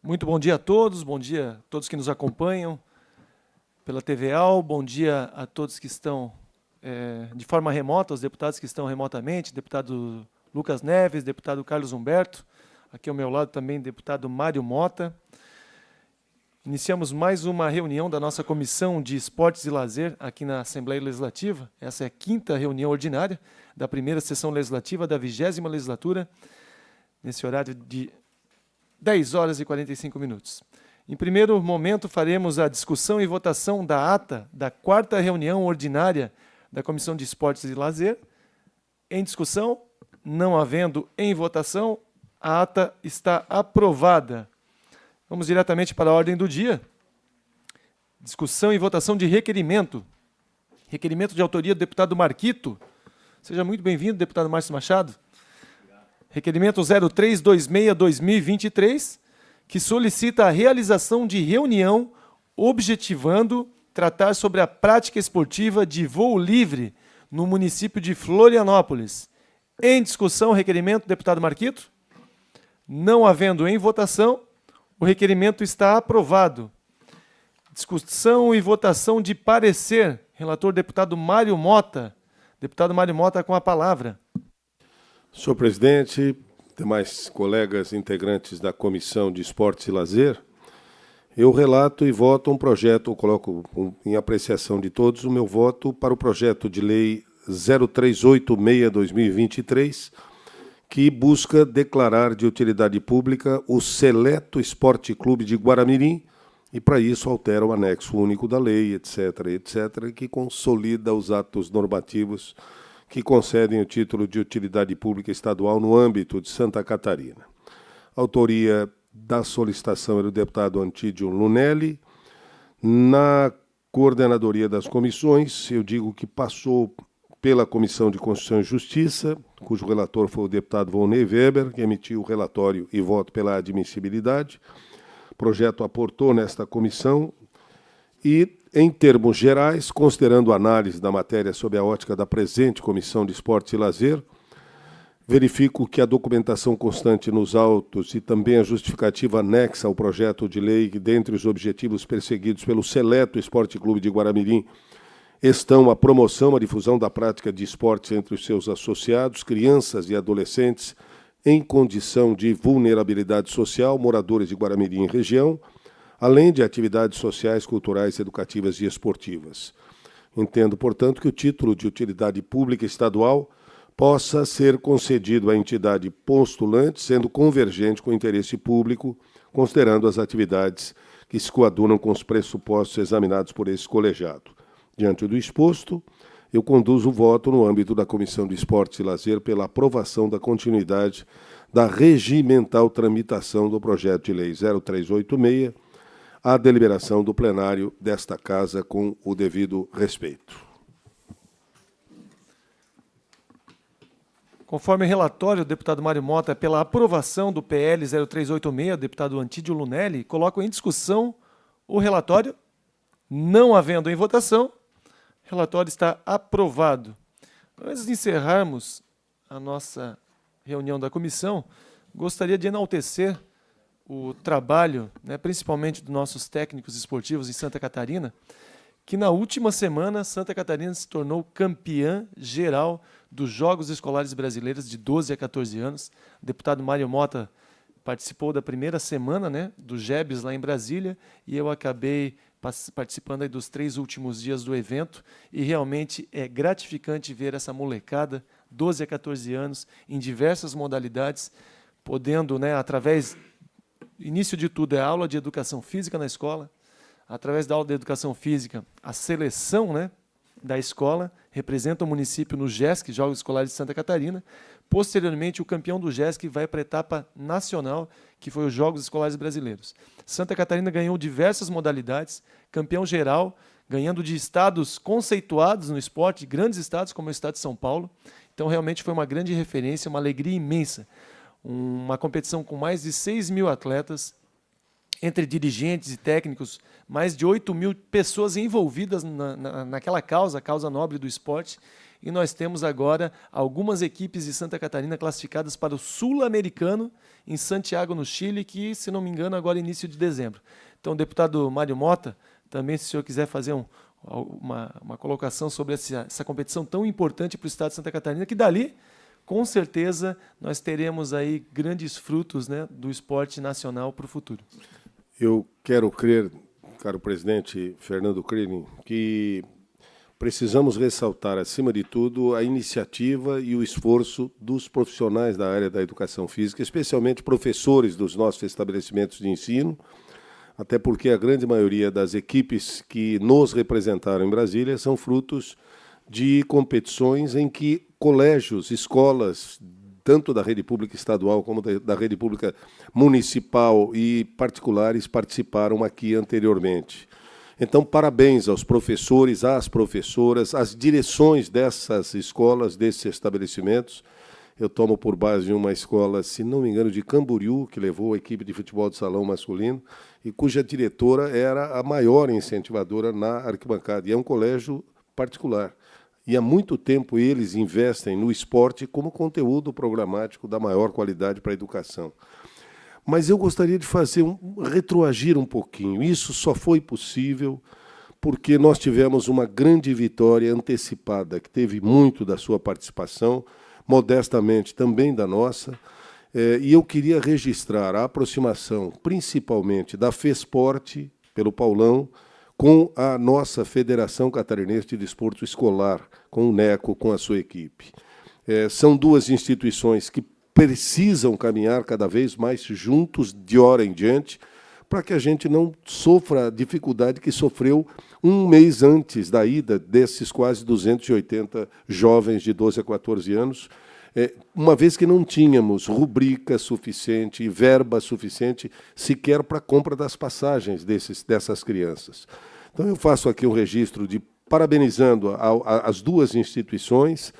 Muito bom dia a todos que nos acompanham pela TVAL, bom dia a todos que estão de forma remota, os deputados que estão remotamente, deputado Lucas Neves, deputado Carlos Humberto, aqui ao meu lado também deputado Mário Mota. Iniciamos mais uma reunião da nossa Comissão de Esportes e Lazer aqui na Assembleia Legislativa. Essa é a quinta reunião ordinária da primeira sessão legislativa da 20ª legislatura, nesse horário de 10 horas e 45 minutos. Em primeiro momento, faremos a discussão e votação da ata da quarta reunião ordinária da Comissão de Esportes e Lazer. Em discussão, não havendo em votação, a ata está aprovada. Vamos diretamente para a ordem do dia. Discussão e votação de requerimento. Requerimento de autoria do deputado Marquito. Seja muito bem-vindo, deputado Márcio Machado. Requerimento 0326-2023, que solicita a realização de reunião objetivando tratar sobre a prática esportiva de voo livre no município de Florianópolis. Em discussão, requerimento, deputado Marquito. Não havendo em votação, o requerimento está aprovado. Discussão e votação de parecer. Relator, deputado Mário Mota. Deputado Mário Mota, com a palavra. Senhor presidente, demais colegas integrantes da Comissão de Esportes e Lazer, eu relato e voto um projeto, coloco em apreciação de todos o meu voto para o projeto de lei 0386-2023, que busca declarar de utilidade pública o Seleto Esporte Clube de Guaramirim, e para isso altera o anexo único da lei, etc., que consolida os atos normativos que concedem o título de utilidade pública estadual no âmbito de Santa Catarina. A autoria da solicitação é do deputado Antídio Lunelli. Na coordenadoria das comissões, eu digo que passou pela Comissão de Constituição e Justiça, cujo relator foi o deputado Volney Weber, que emitiu o relatório e voto pela admissibilidade. O projeto aportou nesta comissão e, em termos gerais, considerando a análise da matéria sob a ótica da presente Comissão de Esportes e Lazer, verifico que a documentação constante nos autos e também a justificativa anexa ao projeto de lei, que, dentre os objetivos perseguidos pelo Seleto Esporte Clube de Guaramirim, estão a promoção, a difusão da prática de esportes entre os seus associados, crianças e adolescentes em condição de vulnerabilidade social, moradores de Guaramirim e região, além de atividades sociais, culturais, educativas e esportivas. Entendo, portanto, que o título de utilidade pública estadual possa ser concedido à entidade postulante, sendo convergente com o interesse público, considerando as atividades que se coadunam com os pressupostos examinados por esse colegiado. Diante do exposto, eu conduzo o voto no âmbito da Comissão de Esportes e Lazer pela aprovação da continuidade da regimental tramitação do projeto de lei 0386, a deliberação do plenário desta Casa com o devido respeito. Conforme o relatório do deputado Mário Mota, pela aprovação do PL 0386, deputado Antídio Lunelli, coloco em discussão o relatório. Não havendo em votação, o relatório está aprovado. Antes de encerrarmos a nossa reunião da comissão, gostaria de enaltecer o trabalho, principalmente dos nossos técnicos esportivos em Santa Catarina, que na última semana Santa Catarina se tornou campeã geral dos Jogos Escolares Brasileiros de 12 a 14 anos. O deputado Mário Mota participou da primeira semana do JEBs lá em Brasília e eu acabei participando aí dos 3 últimos dias do evento e realmente é gratificante ver essa molecada, 12 a 14 anos, em diversas modalidades, podendo, através... Início de tudo é a aula de educação física na escola. Através da aula de educação física, a seleção da escola representa o município no JESC, Jogos Escolares de Santa Catarina. Posteriormente, o campeão do JESC vai para a etapa nacional, que foi os Jogos Escolares Brasileiros. Santa Catarina ganhou diversas modalidades, campeão geral, ganhando de estados conceituados no esporte, grandes estados como o estado de São Paulo. Então, realmente foi uma grande referência, uma alegria imensa. Uma competição com mais de 6 mil atletas, entre dirigentes e técnicos, mais de 8 mil pessoas envolvidas naquela causa, a causa nobre do esporte. e nós temos agora algumas equipes de Santa Catarina classificadas para o Sul-Americano em Santiago, no Chile, que, se não me engano, agora é início de dezembro. Então, deputado Mário Mota, também, se o senhor quiser fazer uma colocação sobre essa competição tão importante para o estado de Santa Catarina, que dali, com certeza, nós teremos aí grandes frutos, né, do esporte nacional para o futuro. Eu quero crer, caro presidente Fernando Crillin, que precisamos ressaltar, acima de tudo, a iniciativa e o esforço dos profissionais da área da educação física, especialmente professores dos nossos estabelecimentos de ensino, até porque a grande maioria das equipes que nos representaram em Brasília são frutos de competições em que colégios, escolas, tanto da rede pública estadual como da rede pública municipal e particulares, participaram aqui anteriormente. Então, parabéns aos professores, às professoras, às direções dessas escolas, desses estabelecimentos. Eu tomo por base uma escola, se não me engano, de Camboriú, que levou a equipe de futebol de salão masculino, e cuja diretora era a maior incentivadora na arquibancada. E é um colégio particular. E há muito tempo eles investem no esporte como conteúdo programático da maior qualidade para a educação. Mas eu gostaria de retroagir um pouquinho. Isso só foi possível porque nós tivemos uma grande vitória antecipada, que teve muito da sua participação, modestamente também da nossa, e eu queria registrar a aproximação, principalmente da FESPORT, pelo Paulão, com a nossa Federação Catarinense de Desporto Escolar, com o NECO, com a sua equipe. São duas instituições que precisam caminhar cada vez mais juntos, de hora em diante, para que a gente não sofra a dificuldade que sofreu um mês antes da ida desses quase 280 jovens de 12 a 14 anos, uma vez que não tínhamos rubrica suficiente e verba suficiente sequer para a compra das passagens dessas crianças. Então, eu faço aqui um registro de parabenizando as duas instituições,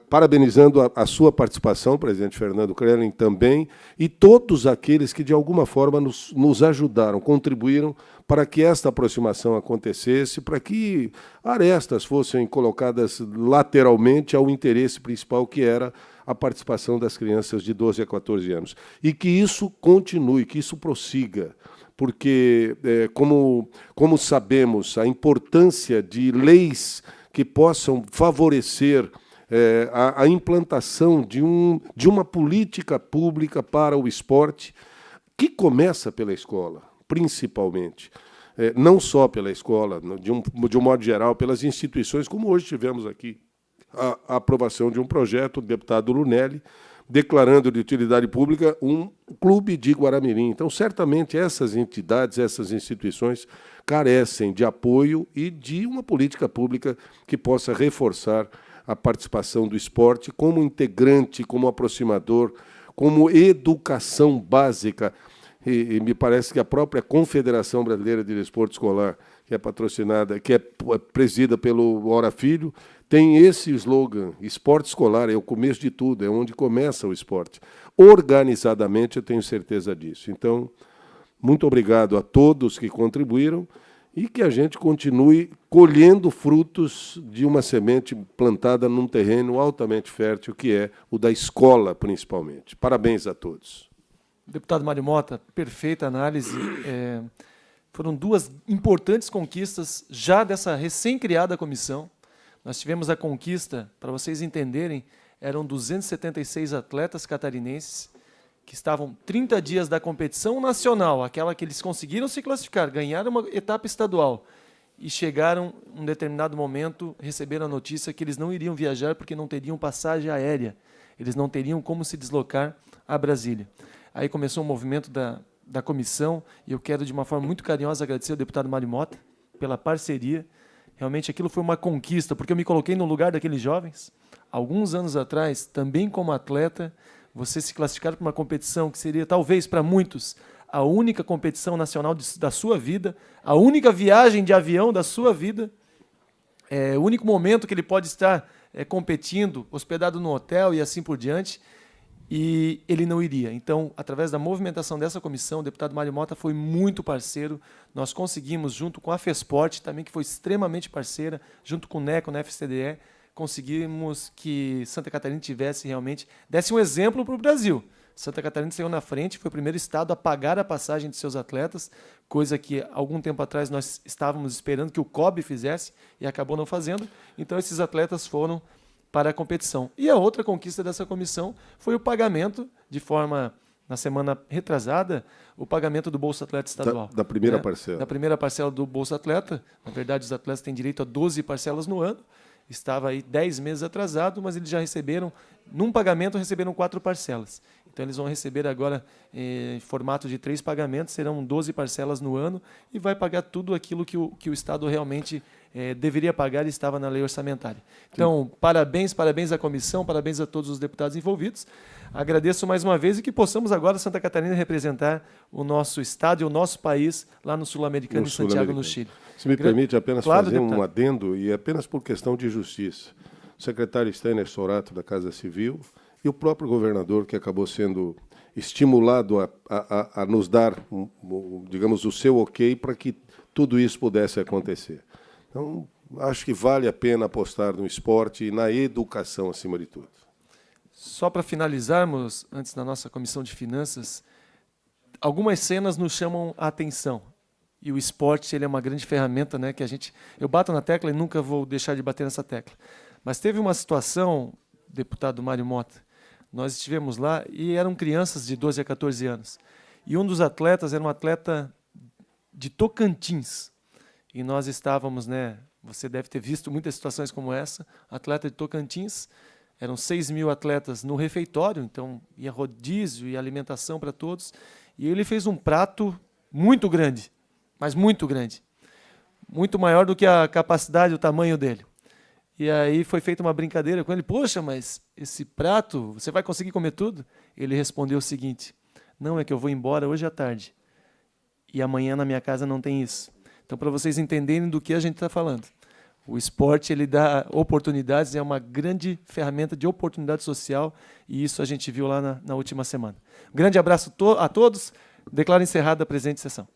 parabenizando a sua participação, presidente Fernando Crillin, também, e todos aqueles que, de alguma forma, nos ajudaram, contribuíram para que esta aproximação acontecesse, para que arestas fossem colocadas lateralmente ao interesse principal, que era a participação das crianças de 12 a 14 anos. E que isso continue, que isso prossiga, porque, como sabemos, a importância de leis que possam favorecer a implantação de uma política pública para o esporte, que começa pela escola, principalmente. Não só pela escola, de um modo geral, pelas instituições, como hoje tivemos aqui a aprovação de um projeto do deputado Lunelli, declarando de utilidade pública um clube de Guaramirim. Então, certamente, essas entidades, essas instituições carecem de apoio e de uma política pública que possa reforçar a participação do esporte como integrante, como aproximador, como educação básica. E me parece que a própria Confederação Brasileira de Desporto Escolar, que é patrocinada, que é presidida pelo Hora Filho, tem esse slogan: esporte escolar é o começo de tudo, é onde começa o esporte. Organizadamente, eu tenho certeza disso. Então, muito obrigado a todos que contribuíram e que a gente continue colhendo frutos de uma semente plantada num terreno altamente fértil, que é o da escola, principalmente. Parabéns a todos. Deputado Mário Mota, perfeita análise. Foram duas importantes conquistas já dessa recém-criada comissão. Nós tivemos a conquista, para vocês entenderem, eram 276 atletas catarinenses que estavam 30 dias da competição nacional, aquela que eles conseguiram se classificar, ganharam uma etapa estadual e chegaram, em um determinado momento, receberam a notícia que eles não iriam viajar porque não teriam passagem aérea, eles não teriam como se deslocar a Brasília. Aí começou o movimento da comissão e eu quero, de uma forma muito carinhosa, agradecer ao deputado Mário Mota pela parceria. Realmente aquilo foi uma conquista, porque eu me coloquei no lugar daqueles jovens. Alguns anos atrás, também como atleta, você se classificar para uma competição que seria, talvez, para muitos, a única competição nacional da sua vida, a única viagem de avião da sua vida, o único momento que ele pode estar competindo, hospedado no hotel e assim por diante, e ele não iria. Então, através da movimentação dessa comissão, o deputado Mário Mota foi muito parceiro. Nós conseguimos, junto com a FESPORT, também que foi extremamente parceira, junto com o NECO, na FCDE, conseguimos que Santa Catarina desse um exemplo para o Brasil. Santa Catarina saiu na frente, foi o primeiro estado a pagar a passagem de seus atletas, coisa que algum tempo atrás nós estávamos esperando que o COB fizesse e acabou não fazendo. Então esses atletas foram para a competição. E a outra conquista dessa comissão foi o pagamento, na semana retrasada, o pagamento do Bolsa Atleta Estadual. Da primeira parcela. Da primeira parcela do Bolsa Atleta. Na verdade, os atletas têm direito a 12 parcelas no ano. Estava aí 10 meses atrasado, mas eles já receberam, num pagamento, receberam 4 parcelas. Então, eles vão receber agora, em formato de 3 pagamentos, serão 12 parcelas no ano e vai pagar tudo aquilo que o Estado realmente deveria pagar e estava na lei orçamentária. Então, parabéns à comissão, parabéns a todos os deputados envolvidos. Agradeço mais uma vez e que possamos agora, Santa Catarina, representar o nosso estado e o nosso país lá no Sul-Americano, em Santiago, no Chile. Se me permite apenas fazer deputado. um adendo, e apenas por questão de justiça. O secretário Steiner Sorato, da Casa Civil, e o próprio governador, que acabou sendo estimulado a nos dar, digamos, o seu ok para que tudo isso pudesse acontecer. Então, acho que vale a pena apostar no esporte e na educação, acima de tudo. Só para finalizarmos, antes da nossa Comissão de Finanças, algumas cenas nos chamam a atenção. E o esporte ele é uma grande ferramenta, né, que eu bato na tecla e nunca vou deixar de bater nessa tecla. Mas teve uma situação, deputado Mário Mota, nós estivemos lá e eram crianças de 12 a 14 anos. E um dos atletas era um atleta de Tocantins. E nós estávamos, você deve ter visto muitas situações como essa, atleta de Tocantins, eram 6.000 atletas no refeitório, então ia rodízio e alimentação para todos. E ele fez um prato muito grande, mas muito grande. Muito maior do que a capacidade, o tamanho dele. E aí foi feita uma brincadeira com ele. Poxa, mas esse prato, você vai conseguir comer tudo? Ele respondeu o seguinte: não, é que eu vou embora hoje à tarde. E amanhã na minha casa não tem isso. Então, para vocês entenderem do que a gente está falando. O esporte ele dá oportunidades, é uma grande ferramenta de oportunidade social e isso a gente viu lá na última semana. Um grande abraço a todos. Declaro encerrada a presente sessão.